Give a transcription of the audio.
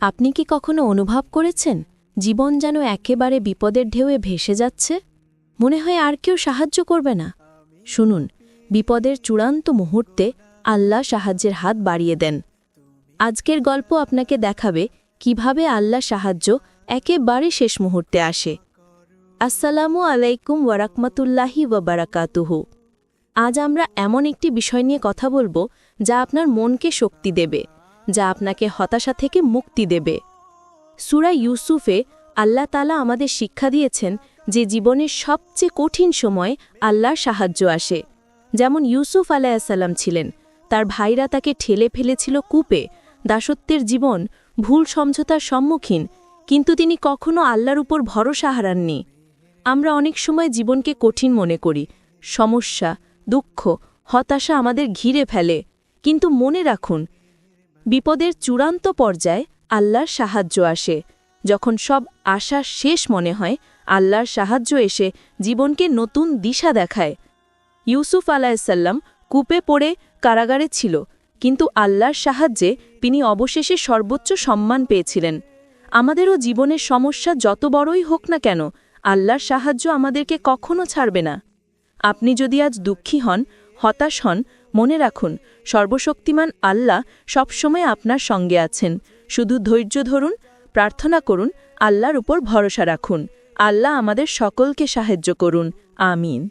আপনি কি কখনো অনুভব করেছেন জীবন যেন একেবারে বিপদের ঢেউয়ে ভেসে যাচ্ছে? মনে হয় আর কেউ সাহায্য করবে না। শুনুন, বিপদের চূড়ান্ত মুহূর্তে আল্লাহ সাহায্যের হাত বাড়িয়ে দেন। আজকের গল্প আপনাকে দেখাবে কিভাবে আল্লাহ সাহায্য একেবারে শেষ মুহূর্তে আসে। আসসালামু আলাইকুম ওয়ারাহমাতুল্লাহি ওয়া বারাকাতুহু। আজ আমরা এমন একটি বিষয় নিয়ে কথা বলবো যা আপনার মনকে শক্তি দেবে, যা আপনাকে হতাশা থেকে মুক্তি দেবে। সূরা ইউসুফে আল্লাহ তাআলা আমাদের শিক্ষা দিয়েছেন যে জীবনের সবচেয়ে কঠিন সময়ে আল্লাহর সাহায্য আসে। যেমন ইউসুফ আলাইহিসসালাম ছিলেন, তার ভাইরা তাকে ঠেলে ফেলেছিল কূপে, দাসত্বের জীবন, ভুল সমঝোতার সম্মুখীন, কিন্তু তিনি কখনো আল্লাহর উপর ভরসা হারাননি। আমরা অনেক সময় জীবনকে কঠিন মনে করি, সমস্যা, দুঃখ, হতাশা আমাদের ঘিরে ফেলে, কিন্তু মনে রাখুন, বিপদের চূড়ান্ত পর্যায়ে আল্লাহর সাহায্য আসে। যখন সব আশা শেষ মনে হয়, আল্লাহর সাহায্য এসে জীবনকে নতুন দিশা দেখায়। ইউসুফ আলাইহিসসালাম কূপে পড়ে কারাগারে ছিল, কিন্তু আল্লাহর সাহায্যে তিনি অবশেষে সর্বোচ্চ সম্মান পেয়েছিলেন। আমাদেরও জীবনের সমস্যা যত বড়ই হোক না কেন, আল্লাহর সাহায্য আমাদেরকে কখনো ছাড়বে না। আপনি যদি আজ দুঃখী হন, হতাশ হন, মনে রাখুন, সর্বশক্তিমান আল্লাহ সবসময় আপনার সঙ্গে আছেন। শুধু ধৈর্য ধরুন, প্রার্থনা করুন, আল্লাহর উপর ভরসা রাখুন। আল্লাহ আমাদের সকলকে সাহায্য করুন। আমিন।